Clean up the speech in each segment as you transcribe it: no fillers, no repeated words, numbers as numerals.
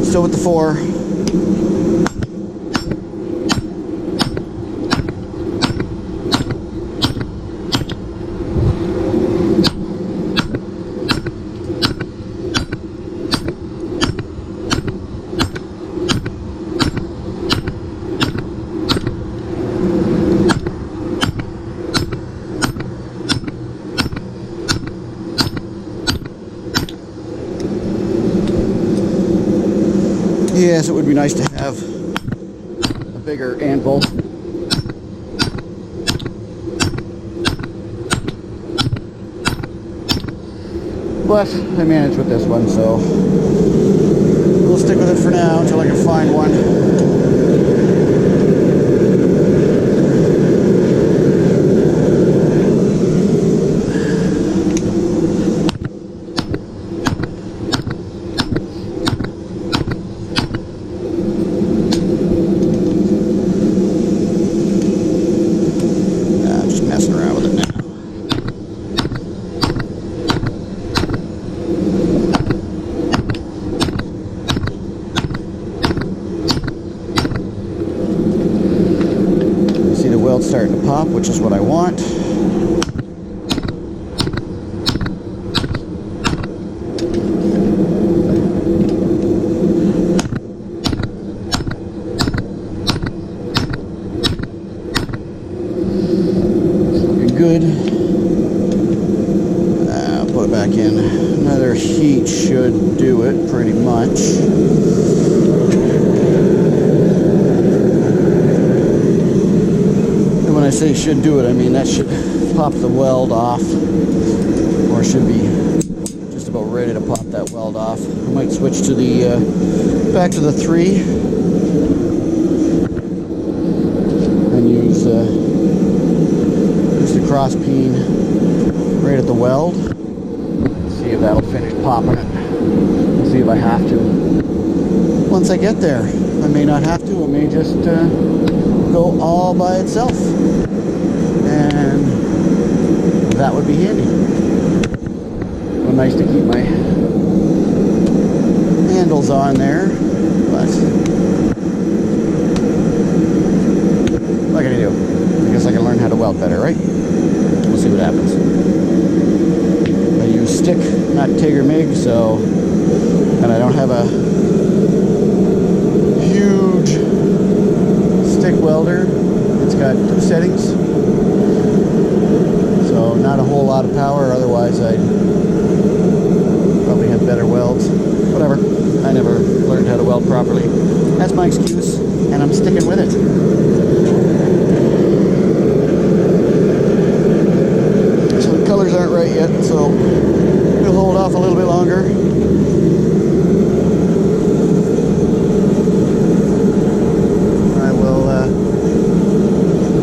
Still with the 4. Yes, it would be nice to have a bigger anvil. But I managed with this one, so we'll stick with it for now until I can find one. Starting to pop, which is what I want. Looking good. Put it back in. Another heat should do it pretty much. When I say should do it, I mean that should pop the weld off, or should be just about ready to pop that weld off. I might switch to the back to the 3 and use the cross peen right at the weld. See if that'll finish popping it. We'll see if I have to. Once I get there, I may not have to. It may just go all by itself, and that would be handy. Well, nice to keep my handles on there, but what can I do? I guess I can learn how to weld better, right? We'll see what happens. I use stick, not TIG or MIG, so, and I don't have a huge stick welder. It's got 2 settings, so not a whole lot of power, otherwise I'd probably have better welds. Whatever, I never learned how to weld properly. That's my excuse, and I'm sticking with it. So the colors aren't right yet, so we'll hold off a little bit longer.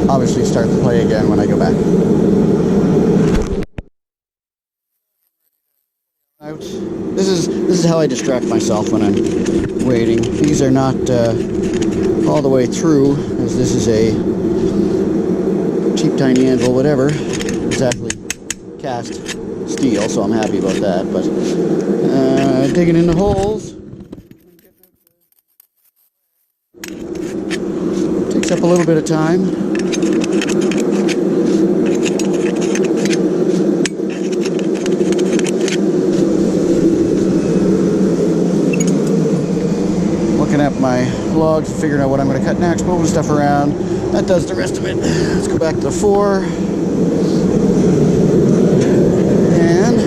Obviously start the play again when I go back. This is how I distract myself when I'm waiting. These are not all the way through, as this is a cheap tiny anvil, whatever. It's actually cast steel, so I'm happy about that. But digging in the holes takes up a little bit of time. Up my logs, figuring out what I'm going to cut next, moving stuff around. That does the rest of it. Let's go back to the 4. And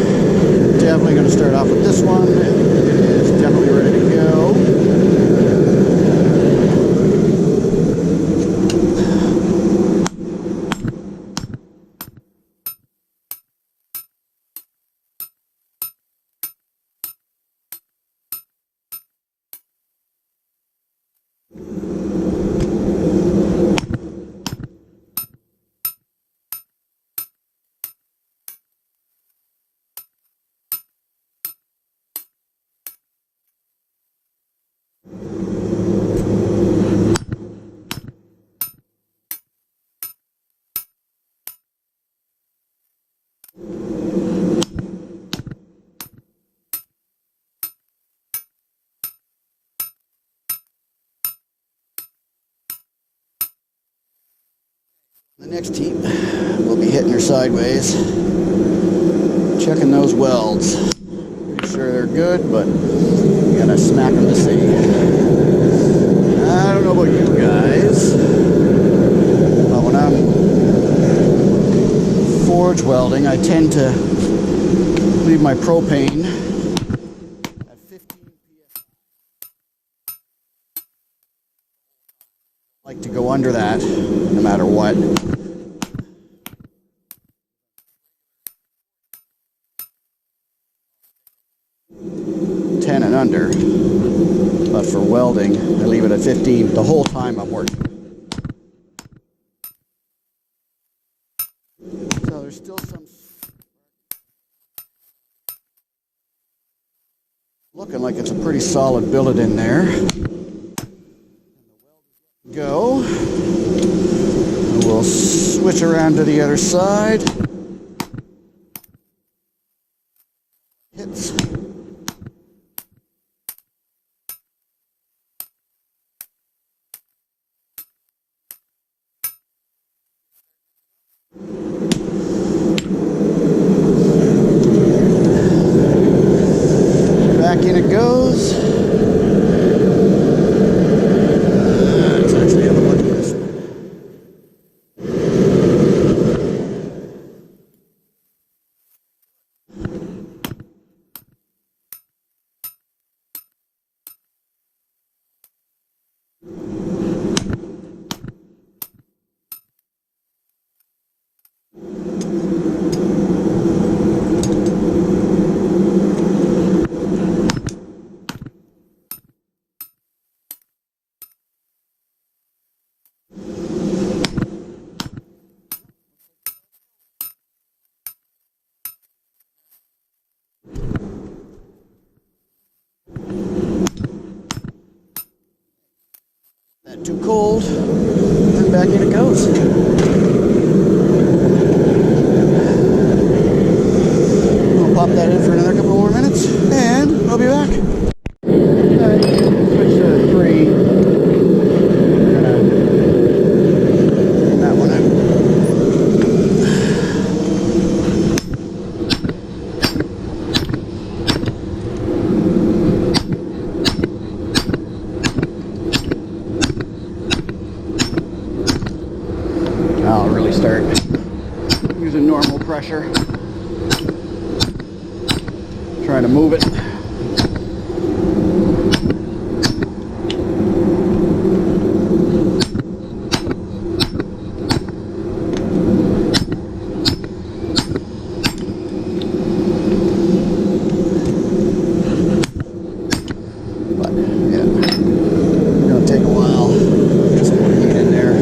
definitely going to start off with this one. It is definitely ready to go. The next heat, we'll be hitting her sideways, checking those welds. Pretty sure they're good, but we gotta smack them to see. I don't know about you guys, but when I'm forge welding, I tend to leave my propane at 15 psi. I like to go under that no matter what. 10 and under, but for welding I leave it at 15 the whole time I'm working. So there's still some looking like it's a pretty solid billet in there. Go. And we'll switch around to the other side. Hits. Back in it goes. Let's actually have a look at this. That too cold, and back in it goes. We'll pop that in for another couple more minutes, and I'll be back. Alright, switch to 3. We're gonna bring that one out. I'll really start using normal pressure. Try to move it. But yeah, it's gonna take a while. Get some more heat in there.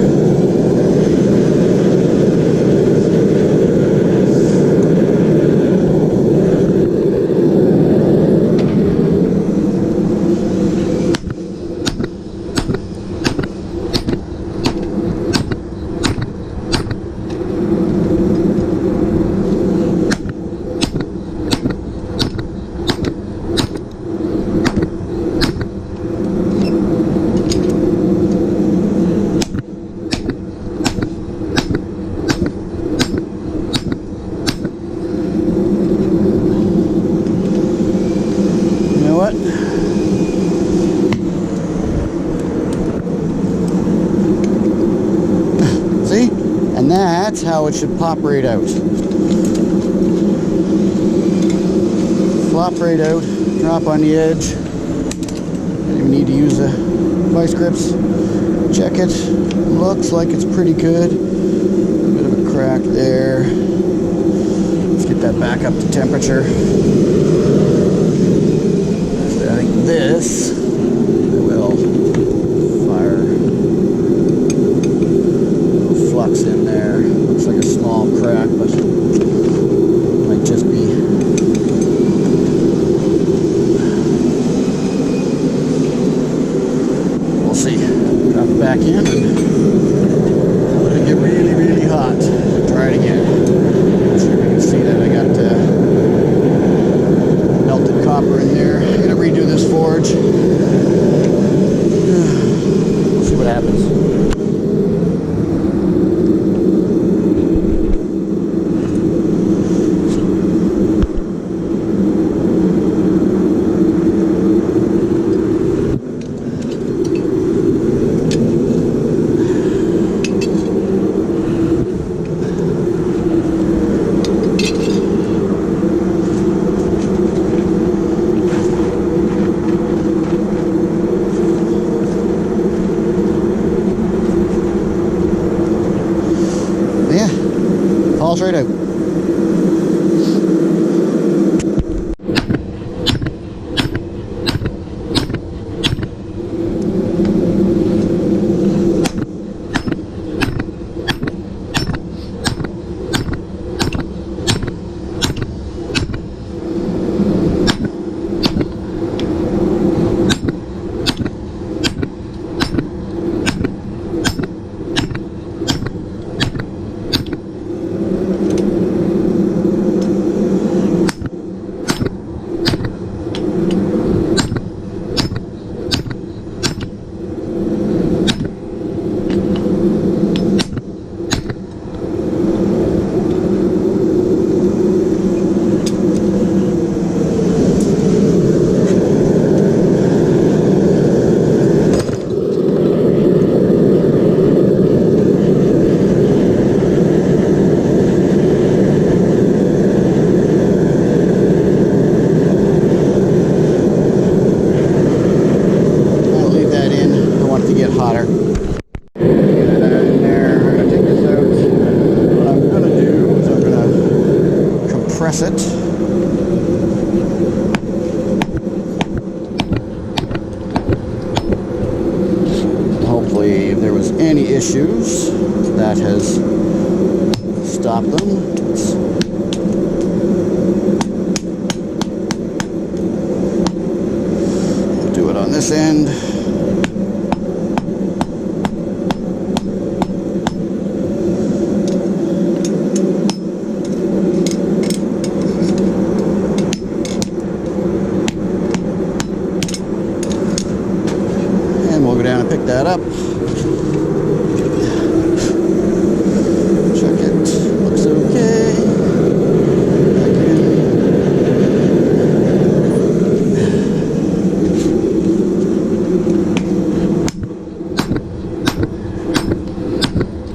What? See? And that's how it should pop right out. Flop right out, drop on the edge. Don't even need to use the vice grips. Check it. Looks like it's pretty good. A bit of a crack there. Let's get that back up to temperature. I think this will fire a little flux in there. Looks like a small crack, but it might just be. We'll see. Drop it back in and let it get really, really hot. Try it again. I'm sure you can see that I got melted copper in there. I'm gonna redo this forge. We'll see what happens. falls right out. Press it. Hopefully, if there was any issues, that has stopped them. Do it on this end. Down and pick that up. Check it. Looks okay.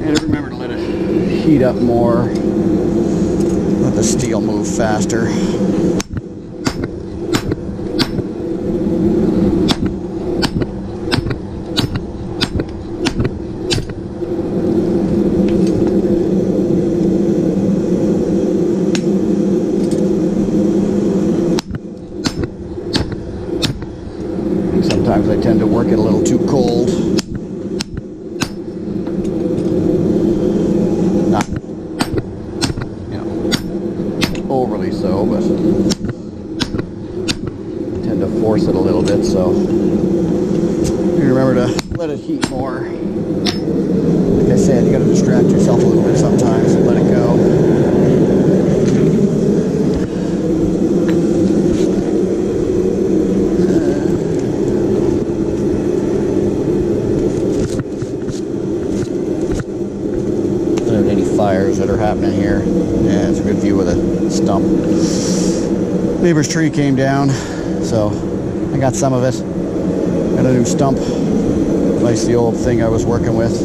And remember to let it heat up more. Let the steel move faster. Sometimes I tend to work it a little too cold. Not, overly so, but I tend to force it a little bit, so you remember to let it heat more. Like I said, you got to distract yourself a little bit sometimes and let it go. Fires that are happening here. Yeah, it's a good view of the stump. Neighbor's tree came down, so I got some of it. Got a new stump. Replace the old thing I was working with.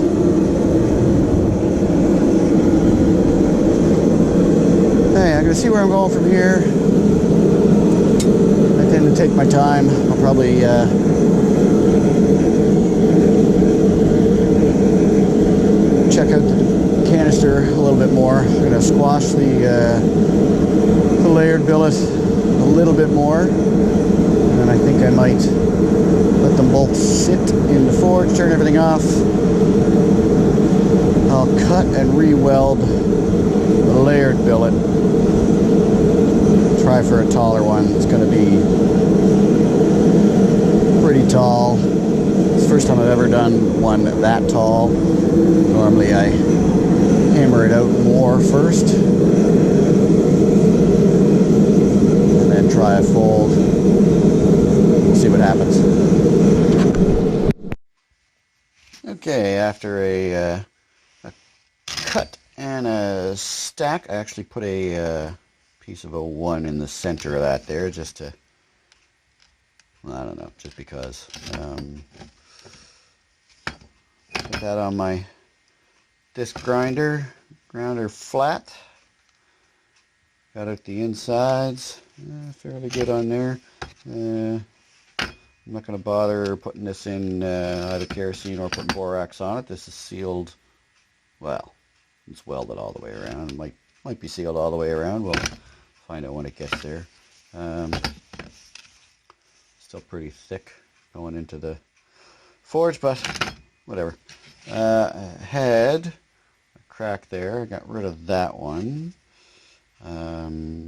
Hey, I'm gonna see where I'm going from here. I tend to take my time. I'll probably check out the canister a little bit more. I'm going to squash the layered billet a little bit more, and then I think I might let them both sit in the forge, turn everything off. I'll cut and re-weld the layered billet. Try for a taller one. It's going to be pretty tall. It's the first time I've ever done one that tall. Normally I hammer it out more first and then try a fold. We'll see what happens. Okay, after a cut and a stack, I actually put a piece of a 1 in the center of that there, just to, well, I don't know, just because. Put that on my disc grinder, ground her flat. Got out the insides, fairly good on there. I'm not going to bother putting this in either kerosene or putting borax on it. This is sealed, well, it's welded all the way around. It might Might be sealed all the way around. We'll find out when it gets there. Still pretty thick going into the forge, but whatever. Had a crack there. I got rid of that one.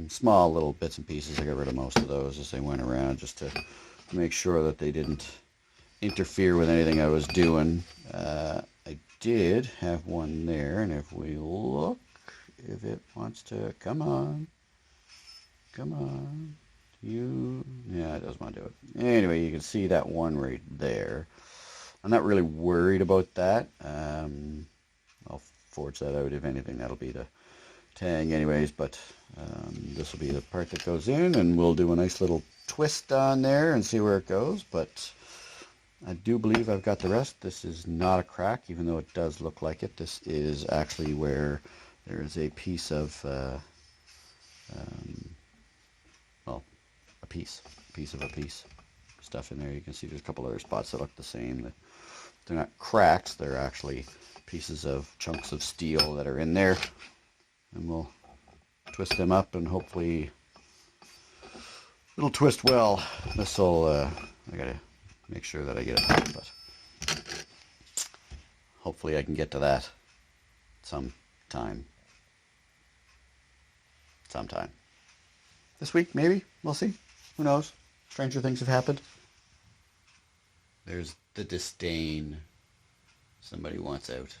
Small little bits and pieces. I got rid of most of those as they went around, just to make sure that they didn't interfere with anything I was doing. I did have one there, and if we look, if it wants to, come on, yeah, it doesn't want to do it. Anyway, you can see that one right there. I'm not really worried about that. I'll forge that out. If anything, that'll be the tang anyways, but this will be the part that goes in, and we'll do a nice little twist on there and see where it goes. But I do believe I've got the rest. This is not a crack, even though it does look like it. This is actually where there is a piece of well, a piece of a piece stuff in there. You can see there's a couple other spots that look the same. They're not cracks, they're actually pieces of chunks of steel that are in there, and we'll twist them up, and hopefully it'll twist well. This'll I gotta make sure that I get it out, but hopefully I can get to that sometime this week, maybe. We'll see. Who knows? Stranger things have happened. There's the disdain somebody wants out.